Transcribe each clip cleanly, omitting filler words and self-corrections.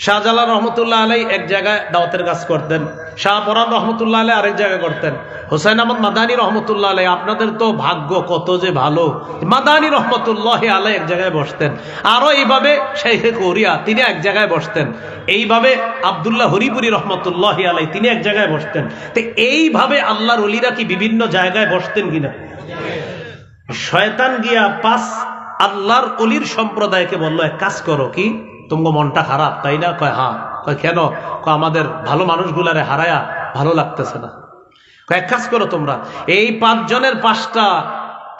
শাহজালাল রহমতুল্লাহ আলাই এক জায়গায় দাওয়াতের কাজ করতেন, শাহপরান রহমতুল্লাহ আলাই আরেক জায়গায় করতেন, হুসাইন আহমদ মাদানী রহমতুল্লাহ আলাই, আপনাদের তো ভাগ্য কত যে ভালো, মাদানী রহমতুল্লাহ আলাই এক জায়গায় বসতেন, আরো এইভাবে শাইখে কোরিয়া তিনি এক জায়গায় বসতেন, এইভাবে আব্দুল্লাহ হরিপুরি রহমতুল্লাহ আলাই তিনি এক জায়গায় বসতেন। তো এইভাবে আল্লাহর ওলিরা কি বিভিন্ন জায়গায় বসতেন কিনা? শয়তান গিয়া 5 আল্লাহর ওলির সম্প্রদায়কে বললো, এক কাজ করো, কি তোমার মনটা খারাপ তাই না? কয় হ্যাঁ। কয় কেন? কয় আমাদের ভালো মানুষগুলারে হারায়া ভালো লাগতেছে না। কয় এক কাজ করো তোমরা, এই 5 জনের 5টা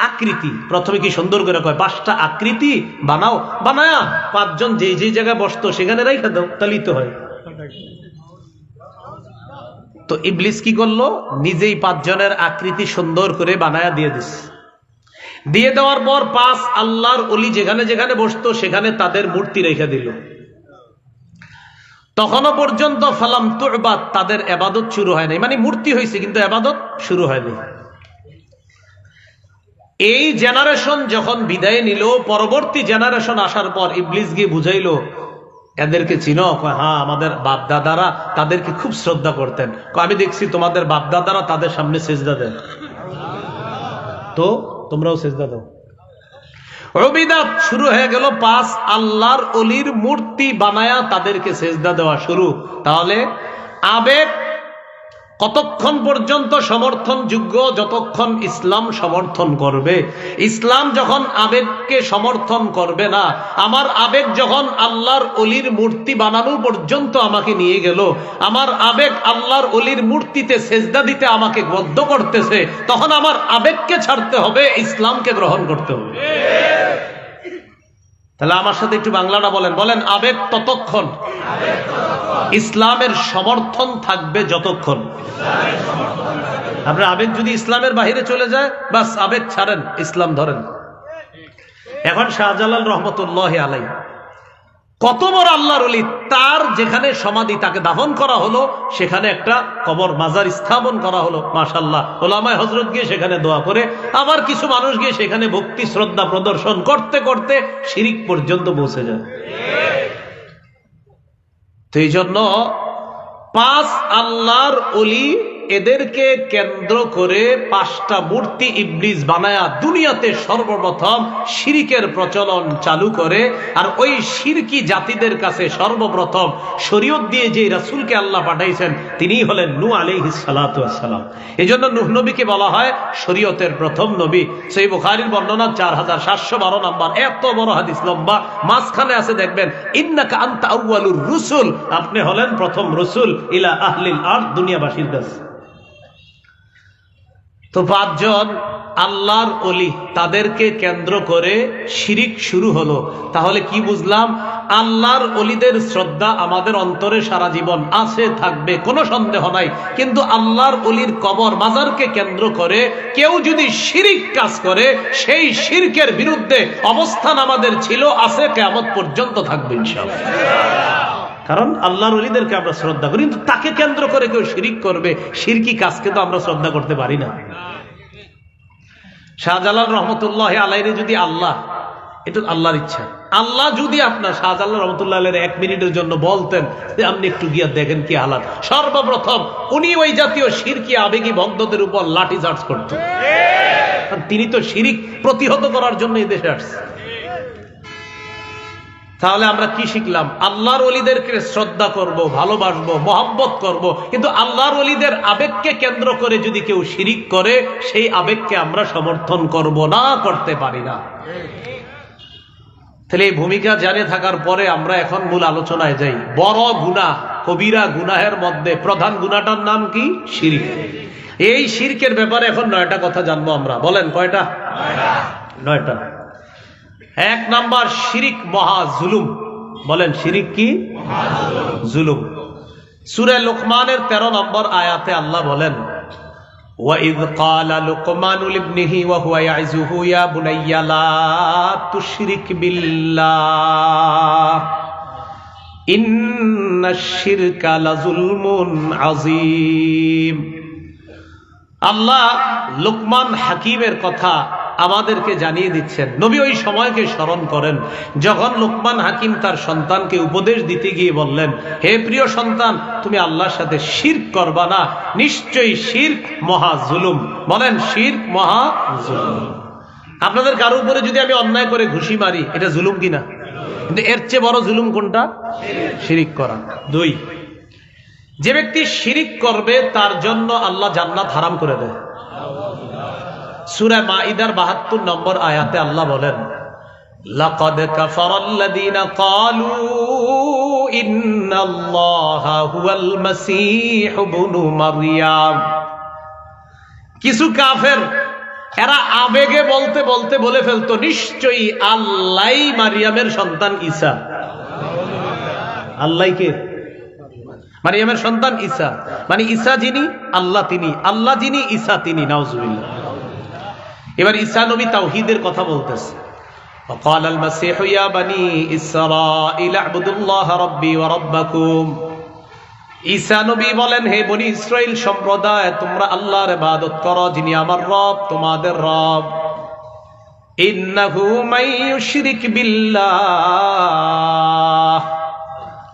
আকৃতি, প্রথমে কি সুন্দর করে কয় 5টা আকৃতি বানাও, বানায়া 5 জন যে যে জায়গায় বসতো সেখানে রাইখা দাও, তাহলেই তো হয়। তো ইবলিস কি করলো, নিজেই 5 জনের আকৃতি সুন্দর করে বানায়া দিয়ে দিস। দিয়ে দেওয়ার পর 5 আল্লাহর ওলি যেখানে যেখানে বসতো সেখানে তাদের মূর্তি রেখে দিল। তখনও পর্যন্ত ফালাম তুবাদ, তাদের ইবাদত শুরু হয় নাই, মানে মূর্তি হয়েছে কিন্তু ইবাদত শুরু হয়নি। এই জেনারেশন যখন বিদায় নিল, পরবর্তী জেনারেশন আসার পর ইবলিস গিয়ে বুঝাইলো, এদেরকে চিনো? হ্যাঁ, আমাদের বাপ দাদারা তাদেরকে খুব শ্রদ্ধা করতেন। আমি দেখছি তোমাদের বাপ দাদারা তাদের সামনে সেজদা দেন, তো তোমরাও সেজদা দাও। বিদআত শুরু হয়ে গেল, 5 আল্লাহর ওলির মূর্তি বানায়া তাদেরকে সেজদা দেওয়া শুরু। তাহলে আবেগ কতক্ষণ পর্যন্ত সমর্থনযোগ্য? যতক্ষণ ইসলাম সমর্থন করবে। ইসলাম যখন আবেগকে সমর্থন করবে না, আমার আবেগ যখন আল্লাহর ওলির মূর্তি বানানো পর্যন্ত আমাকে নিয়ে গেল, আমার আবেগ আল্লাহর ওলির মূর্তিতে সেজদা দিতে আমাকে বাধ্য করতেছে, তখন আমার আবেগকে ছাড়তে হবে, ইসলামকে গ্রহণ করতে হবে। তাহলে আমার সাথে একটু বাংলাটা বলেন, বলেন আবেগ ততক্ষণ, ইসলামের সমর্থন থাকবে যতক্ষণ। আপনার আবেগ যদি ইসলামের বাহিরে চলে যায়, বাস আবেগ ছাড়েন, ইসলাম ধরেন। এখন শাহজালাল রহমতুল্লাহ আলাই কত বড় আল্লাহর ওলি, তার যেখানে সমাধি, তাকে দাফন করা হলো, সেখানে একটা কবর মাজার স্থাপন করা হলো। মাশাআল্লাহ, ওলামায়ে হযরত গিয়ে সেখানে দোয়া করে, আবার কিছু মানুষ গিয়ে সেখানে ভক্তি শ্রদ্ধা প্রদর্শন করতে করতে শিরিক পর্যন্ত পৌঁছে যায়। তো এই জন্য 5 আল্লাহর ওলি, এদেরকে কেন্দ্র করে 5টা মূর্তি ইবলিস বানায়া দুনিয়াতে সর্বপ্রথম শিরকের প্রচলন চালু করে। আর ওই শিরকি জাতিদের কাছে সর্বপ্রথম শরীয়ত দিয়ে যে রাসূলকে আল্লাহ পাঠাইছেন তিনিই হলেন নূহ আলাইহিস সালাতু ওয়াস সালাম। এজন্য নূহ নবীকে বলা হয় শরীয়তের প্রথম নবী। সহিহ বুখারীর বর্ণনা 4712 নম্বর, এত বড় হাদিস লম্বা, মাঝখানে আছে দেখবেন ইন্নাকা আনতা আউয়ালুর রুসুল, আপনি হলেন প্রথম রাসূল ইলা আহলিল আরদ, দুনিয়াবাসীর কাছে। তো 5 জন আল্লাহর ওলি, তাদেরকে কেন্দ্র করে শিরিক শুরু হলো। তাহলে কি বুঝলাম? আল্লাহর ওলিদের শ্রদ্ধা আমাদের অন্তরে সারা জীবন আছে, থাকবে, কোনো সন্দেহ নাই। কিন্তু আল্লাহর ওলির কবর মাজারকে কেন্দ্র করে কেউ যদি শিরিক কাজ করে, সেই শিরকের বিরুদ্ধে অবস্থান আমাদের ছিল, আছে, কিয়ামত পর্যন্ত থাকবে ইনশাআল্লাহ। কারণ আল্লাহর ওলিদেরকে আমরা শ্রদ্ধা করি, কিন্তু তাকে কেন্দ্র করে কেউ শিরিক করবে, শিরকি কাজকে তো আমরা শ্রদ্ধা করতে পারি না। শাহজালাল রহমতুল্লাহ আলাইহি যদি আল্লাহ, এটা আল্লাহর ইচ্ছা, আল্লাহ যদি আপনার শাহজালাল রহমতুল্লাহ আলাইহি 1 মিনিটের জন্য বলতেন যে আপনি একটু গিয়া দেখেন কি হালাত, সর্বপ্রথম উনি ওই জাতীয় শিরকি আবেগী ভক্তদের উপর লাঠি চার্জ করতেন। তিনি তো শিরিক প্রতিহত করার জন্য এই দেশে আসছেন। তাহলে আমরা কি শিখলাম? আল্লাহর ওলিদেরকে শ্রদ্ধা করব, ভালোবাসবো, মহব্বত করব, কিন্তু আল্লাহর ওলিদের আবেগকে কেন্দ্র করে যদি কেউ শিরিক করে, সেই আবেগকে আমরা সমর্থন করব না, করতে পারি না। তাহলে এই ভূমিকা জানে থাকার পরে আমরা এখন মূল আলোচনায় যাই। বড় গুনাহ, কবিরা গুনাহের মধ্যে প্রধান গুনাহটার নাম কি? শিরিক। এই শিরকের ব্যাপারে এখন 9টা কথা জানবো আমরা। বলেন কয়টা? 9টা। 1 নাম্বার, শিরিক মহা জুলুম। বলেন শিরিক কি? জুলুম। সূরা লুকমানের 13 নম্বর আয়াতে আল্লাহ বলেন, وَإِذْ قَالَ لُقْمَانُ لِابْنِهِ وَهُوَ يَعِظُهُ يَا بُنَيَّ لَا تُشْرِكْ بِاللَّهِ إِنَّ الشِّرْكَ لَظُلْمٌ عَظِيمٌ। আল্লাহ লুকমান হাকিমের কথা আমাদেরকে জানিয়ে দিচ্ছেন। নবী ওই সময়কে স্মরণ করেন যখন লোকমান হাকিম তার সন্তানকে উপদেশ দিতে গিয়ে বললেন, হে প্রিয় সন্তান, তুমি আল্লাহর সাথে শিরক করবা না, নিশ্চয়ই শিরক মহা জুলুম। বলেন, শিরক মহা জুলুম। আপনাদের কারো উপরে যদি আমি অন্যায় করে ঘুষি মারি, এটা জুলুম কিনা? কিন্তু এর চেয়ে বড় জুলুম কোনটা? শিরিক করা। 2, যে ব্যক্তি শিরিক করবে তার জন্য আল্লাহ জান্নাত হারাম করে দেয়। সূরা মাইদার 72 নম্বর আয়াতে আল্লাহ বলেন, লাকাদ কাফারাল্লাযীনা ক্বালু ইন্নাল্লাহা হুয়াল মাসীহ ইবনু মারইয়াম। কিছু কাফের এরা আবেগে বলতে বলতে বলে ফেলতো, নিশ্চয়ই আল্লাহই মারিয়ামের সন্তান ঈসা। আল্লাহ কে? মারিয়ামের সন্তান ঈসা। মানে ঈসা যিনি, আল্লাহ তিনি, আল্লাহ যিনি, ঈসা তিনি। নাউজুবিল্লাহ। এবার ঈসা নবী তাওহীদের কথা বলতেছে। وقال المسيح يا بني إسرائيل اعبدوا الله ربي وربكم। ঈসা নবী বলেন, হে বনি ইসরাইল সম্প্রদায়, তোমরা আল্লাহর ইবাদত করো যিনি আমার রব, তোমাদের রব। ইন্নাহু মাইয়ুশরিক বিল্লাহ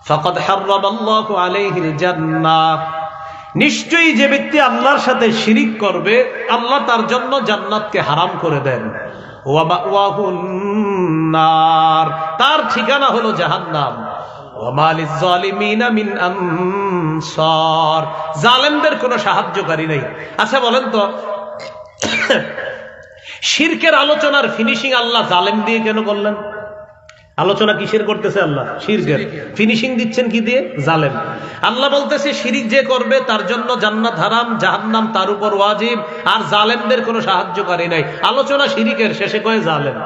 ফাকাদ হারামাল্লাহু আলাইহিল জান্নাহ। নিশ্চয়ই যে ব্যক্তি আল্লাহর সাথে শিরিক করবে, আল্লাহ তার জন্য জান্নাতকে হারাম করে দেন। ওয়া মাওয়াহুন নার, তার ঠিকানা হলো জাহান্নাম। ওয়া মা লিয-যালিমিনা মিন আনসার, জালেমদের কোনো সাহায্যকারী নেই। আচ্ছা বলেন তো, শিরকের আলোচনার ফিনিশিং আল্লাহ জালেম দিয়ে কেন করলেন? আলোচনা কিসের করতেছে আল্লাহ? শিরকের। ফিনিশিং দিচ্ছেন কি দিয়ে? জালেম। আল্লাহ বলতেছে শিরিক যে করবে তার জন্য জান্নাত হারাম, জাহান্নাম তার উপর ওয়াজিব, আর জালেমদের কোনো সাহায্যকারী নাই। আলোচনা শিরিকের, শেষে কয় জালেম।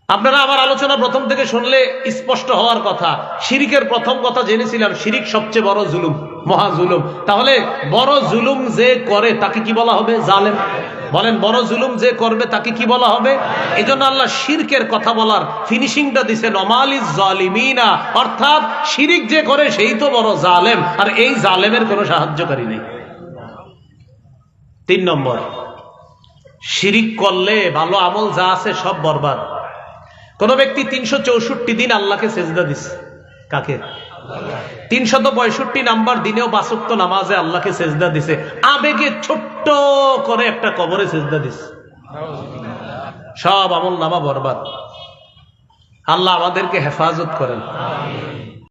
আপনারা আমার আলোচনা প্রথম থেকে শুনলে স্পষ্ট হওয়ার কথা। শিরিকের প্রথম কথা জেনেছিলাম, শিরিক সবচেয়ে বড় জুলুম, মহা জুলুম। তাহলে বড় জুলুম যে করে তাকে কি বলা হবে? জালেম। বলেন, বড় জুলুম যে করবে তাকে কি বলা হবে? এই জন্য আল্লাহ শিরকের কথা বলার ফিনিশিংটা দিছেন ওমালিজ জালিমিনা, অর্থাৎ শিরিক যে করে সেই তো বড় জালেম, আর এই জালেমের কোনো সাহায্যকারী নেই। 3 নম্বর, শিরিক করলে ভালো আমল যা আছে সব বরবাদ। কোন ব্যক্তি 364 দিন আল্লাহকে সেজদা দিছে। কাকে? 365 নাম্বার দিনেও 5 ওয়াক্ত নামাজে আল্লাহকে সেজদা দিছে, আবেগে ছোট্ট করে একটা কবরে সেজদা দিছে, সব আমল নামা বরবাদ। আল্লাহ আমাদেরকে হেফাজত করেন।